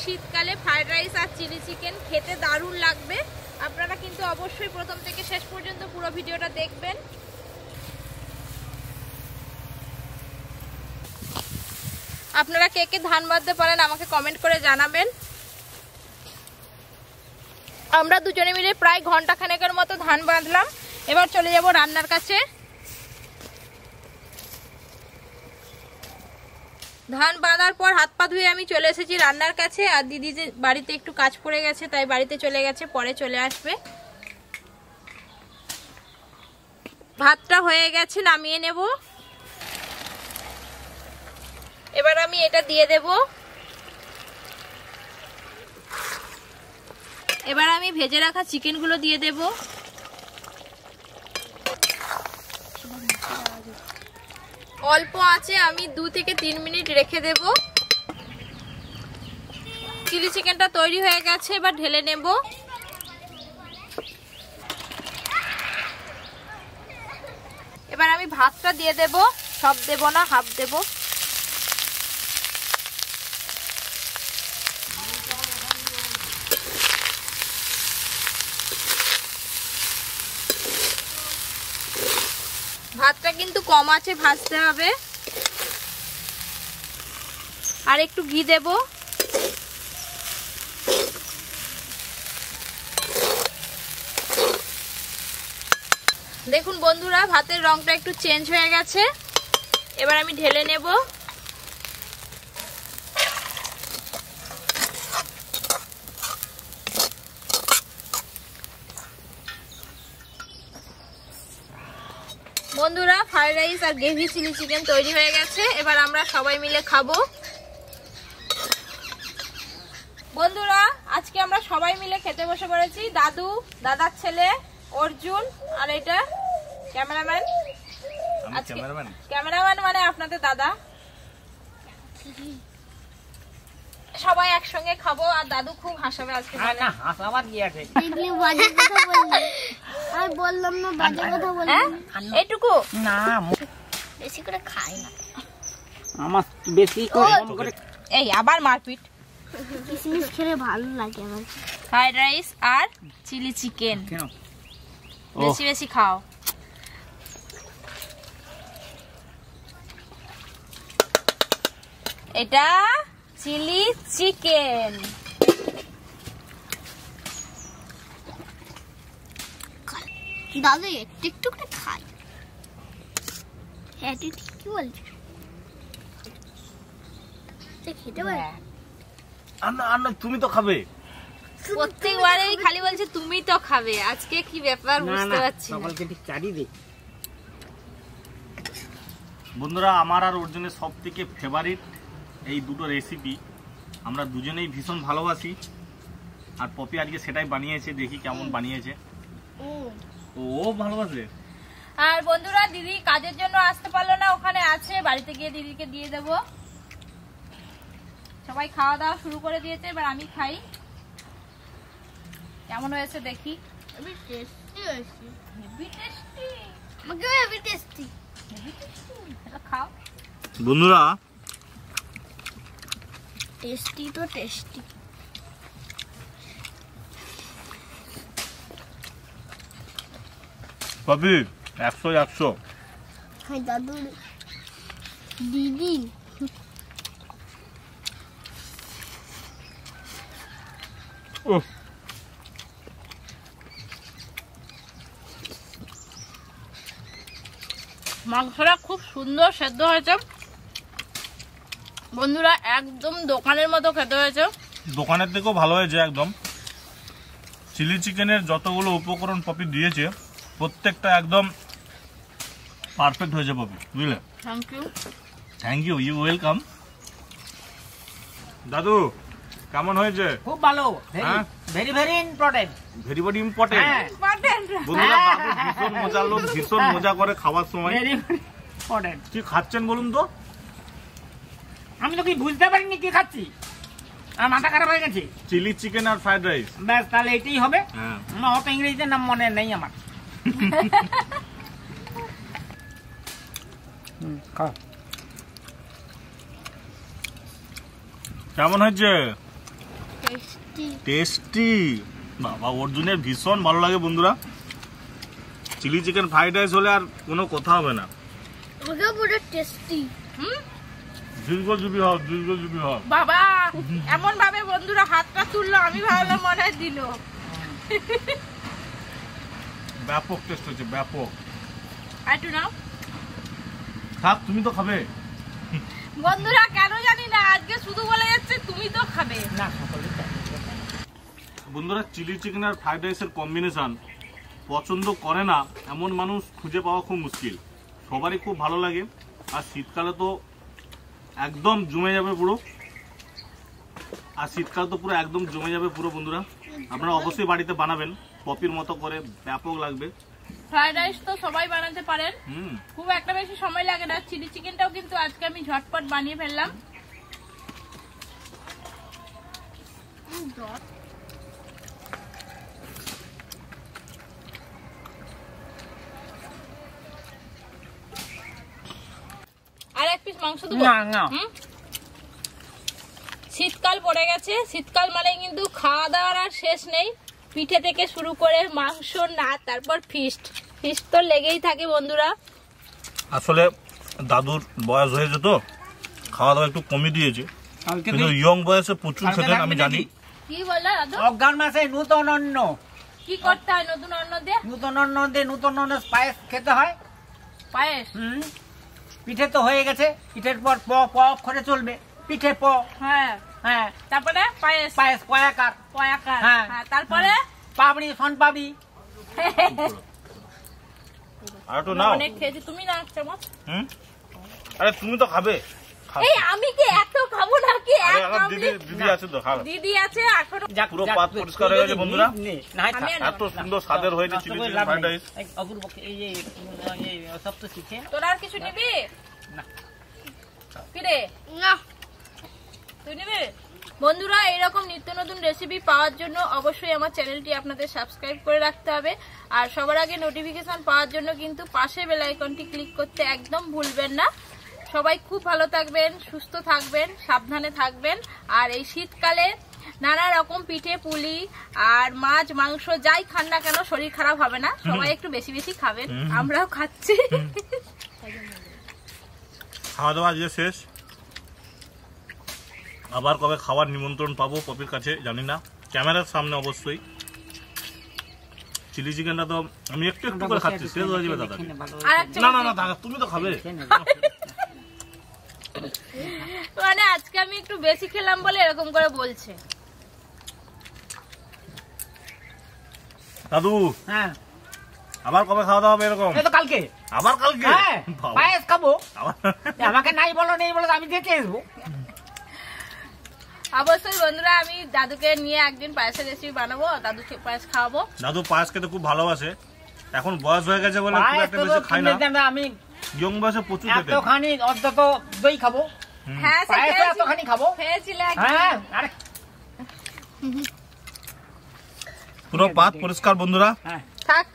শীতকালে fried rice আর chilli chicken খেতে দারুণ লাগবে। আপনারা কিন্তু অবশ্যই প্রথম থেকে শেষ পর্যন্ত পুরো ভিডিওটা দেখবেন। আপনারা কে কে ধান বাঁধতে পারেন আমাকে কমেন্ট করে জানাবেন। আমরা দুজনে মিলে প্রায় ঘন্টা খানেকের মতো ধান বাঁধলাম। এবার চলে যাব রান্নার কাছে। ধান বাঁধার পর হাত পা ধুয়ে আমি চলে এসেছি রান্নার কাছে। আর দিদি যে বাড়িতে একটু কাজ পড়ে গেছে তাই বাড়িতে চলে গেছে, পরে চলে আসবে। ভাতটা হয়ে গেছে, নামিয়ে নেব। এবার আমি এটা দিয়ে দেব। এবার আমি ভেজে রাখা চিকেনগুলো দিয়ে দেব। অল্প আছে আমি 2 থেকে 3 মিনিট রেখে দেব। চিলি চিকেনটা তৈরি হয়ে গেছে, এবার ঢেলে নেব। এবার আমি ভাতটা দিয়ে দেব, সব দেব না, হাফ দেব। ভাতটা কিন্তু কম আছে ভাজতে হবে। আর একটু ঘি দেব। দেখুন বন্ধুরা, ভাতের রংটা একটু চেঞ্জ হয়ে গেছে। এবার আমি ঢেলে নেব। বন্ধুরা, ফ্রাইড রাইস আর গ্রেভি চিলি চিকেন তৈরি হয়ে গেছে। এবার আমরা সবাই মিলে খাবো। বন্ধুরা, আজকে আমরা সবাই মিলে খেতে বসে পড়েছি। দাদু, দাদার ছেলে অর্জুন, আর এটা ক্যামেরাম্যান। ক্যামেরাম্যান মানে আপনাদের দাদা। সবাই একসঙ্গে খাবো আর দাদু খুব হাসাবে আজকে। না হাসাবার কি আছে, বাজে কথা বললি। আর বললাম না বাজে কথা বললি। এইটুকু না, বেশি করে খাই না। আমার বেশি করে। এই আবার মারপিট। কিসমিস খেলে ভালো লাগে আমার। ফ্রাইড রাইস আর চিলি চিকেন বেশি বেশি খাও। এটা চিলি চিকেন। দাদা একটু একটু করে খাই। হ্যাঁ তুই ঠিকই বলছিস, খেতে পারে। তুমি তো খাবে প্রত্যেকবারেই খালি বলছে তুমি তো খাবে। আজকে কি ব্যাপার বুঝতে পারছি না। বন্ধুরা, আমার আর অর্জুনের সব থেকে ফেভারিট এই দুটো রেসিপি। আমরা দুজনেই ভীষণ ভালোবাসি। আর পপি আজকে সেটাই বানিয়েছে, দেখি কেমন বানিয়েছে। ও ভালোবাসে। আর বন্ধুরা, দিদি কাজের জন্য আসতে পারলো না, ওখানে আছে, বাড়িতে গিয়ে দিদিকে দিয়ে দেব। সবাই খাওয়া দাওয়া শুরু করে দিয়েছে, এবার আমি খাই। কেমন হয়েছে দেখি। হেভি টেস্টি হয়েছে। হেভি টেস্টি, আমাকে হেভি টেস্টি। হেভি টেস্টি, এটা খাও বন্ধুরা। টেস্টি তো টেস্টি। পপি 100 হাই দাদু দিদি। মাংসটা খুব সুন্দর সেদ্ধ হয়েছে বন্ধুরা, একদম দোকানের মতো খেতে হয়েছে। দোকানের থেকেও ভালো হয়েছে একদম। চিলি চিকেনের যতগুলো উপকরণ পপি দিয়েছে প্রত্যেকটা একদম পারফেক্ট হয়েছে পপি, বুঝলে। Thank you. Thank you, you welcome. দাদু কেমন হয়েছে? খুব ভালো। Very very important. Very very important. বন্ধুরা, দাদু ভীষণ মজার লোক, ভীষণ মজা করে খাওয়ার সময়। Very important. কি খাচ্ছেন বলুন তো? আমি তো কি বুঝতে পারিনি কি খাচ্ছি, আমার মাথা খারাপ হয়ে গেছে। চিলি চিকেন আর ফ্রাইড রাইস। ব্যাস, তাহলে এটাই হবে। অত ইংরেজিতে নাম মনে নেই আমার। কেমন হয়েছে? টেস্টি বাবা, অর্জুনের ভীষণ ভালো লাগে বন্ধুরা। চিলি চিকেন ফ্রাইড রাইস হলে আর কোনো কথা হবে না। ওটা পুরো টেস্টি। দীর্ঘজীবী হও, দীর্ঘজীবী হও। বাবা এমন ভাবে বন্ধুরা হাতটা তুললো, আমি ভাবলাম মনে হয় দিল। ব্যাপক টেস্ট হচ্ছে, ব্যাপক। একটু নাও। থাক, তুমি তো খাবে। বন্ধুরা কেন জানি না আজকে শুধু বলে যাচ্ছে তুমি তো খাবে না। বন্ধুরা, চিলি চিকেন আর ফ্রাইড রাইসের কম্বিনেশন পছন্দ করে না এমন মানুষ খুঁজে পাওয়া খুব মুশকিল। সবারই খুব ভালো লাগে। আর শীতকালে তো একদম জমে যাবে পুরো। বন্ধুরা, আপনারা অবশ্যই বাড়িতে বানাবেন, পপির মতো করে, ব্যাপক লাগবে। ফ্রাইড রাইস তো সবাই বানাতে পারেন, খুব একটা বেশি সময় লাগে না। চিলি চিকেনটাও কিন্তু আজকে আমি ঝটপট বানিয়ে ফেললাম। আর এক পিস মাংস দেবো। শীতকাল পড়ে গেছে, শীতকাল মানে কিন্তু খাওয়া দাওয়ার আর শেষ নেই। পিঠে থেকে শুরু করে মাংস, না তারপর ফিস্ট তো লেগেই থাকে বন্ধুরা। আসলে দাদুর বয়স হয়েছে তো খাওয়া দাওয়া একটু কমিয়ে দিয়েছে, কিন্তু ইয়ং বয়সে প্রচুর খেতেন আমি জানি। কি বললা দাদু? অজ্ঞান মাসে নূতন অন্ন কি করতে হয়? নতুন অন্ন দিয়ে নূতন অন্ন পায়েস খেতে হয়। পায়েস? পিঠে তো হয়ে গেছে, পিঠের পর প অক্ষরে চলবে, পিঠে প। হ্যাঁ হ্যাঁ, তারপরে পায়েস পয়াকার। হ্যাঁ, তারপরে পাবড়ি, সন পাবড়ি। আর একটু নাও। অনেক খেয়েছি, তুমি না এক চামচ। আরে তুমি তো খাবে। এই আমি কি এত খাবো নাকি? দিদি আছে তো, খাও। দিদি আছে এখনো। পুরো পাত পরিষ্কার হয়ে গেছে বন্ধুরা। এত সুন্দর স্বাদের হয়েছে চিলি চিকেন ফ্রাইড রাইস। অপূর্ব, এই সব তো শিখে। তোরা আর কিছু নিবি না? কি রে? না, তুই নিবি? বন্ধুরা, এরকম নিত্য নতুন রেসিপি পাওয়ার জন্য অবশ্যই আমার চ্যানেলটি আপনাদের সাবস্ক্রাইব করে রাখতে হবে। আর সবার আগে নোটিফিকেশন পাওয়ার জন্য কিন্তু পাশে বেল আইকনটি ক্লিক করতে একদম ভুলবেন না। সবাই খুব ভালো থাকবেন, সুস্থ থাকবেন, সাবধানে থাকবেন। আর এই শীতকালে নানা রকম পিঠে পুলি আর মাছ মাংস যাই খান না কেন শরীর খারাপ হবে না। সবাই একটু বেশি বেশি খাবেন, আমরাও খাচ্ছি। খাওয়া দাওয়া আজকে শেষ। আবার কবে খাওয়ার নিমন্ত্রণ পাবো পপির কাছে জানি না, ক্যামেরার সামনে অবশ্যই। চিলি চিকেনটা তো আমি একটু একটু করে খাচ্ছি, শেষ হয়ে যাবে দাদা। না না না দাদা, তুমি তো খাবে। মানে আজকে আমি একটু বেশি খেলাম বলে এরকম করে বলছে দাদু। হ্যাঁ, আবার কবে খাওয়া দাওয়া হবে এরকম? এই তো কালকে। আবার কালকে? হ্যাঁ, পায়েস খাবো। আমাকে নাই বলো, নেই বলো, আমি দেখে আসবো। অবশ্যই বন্ধুরা, আমি দাদুকে নিয়ে একদিন পায়েসের রেসিপি বানাবো, দাদুকে পায়েস খাওয়াবো। দাদু পায়েস খেতে খুব ভালোবাসে, এখন বয়স হয়ে গেছে বলে খুব একটা বেশি খাই না। আমি ইয়ং বয়সে প্রচুর খেতে। এতখানি অন্তত দই খাবো। হ্যাঁ, পায়েস এতখানি খাবো। খেয়েছিলে? হ্যাঁ, আরে পুরো পাত পরিষ্কার বন্ধুরা। হ্যাঁ, থাক।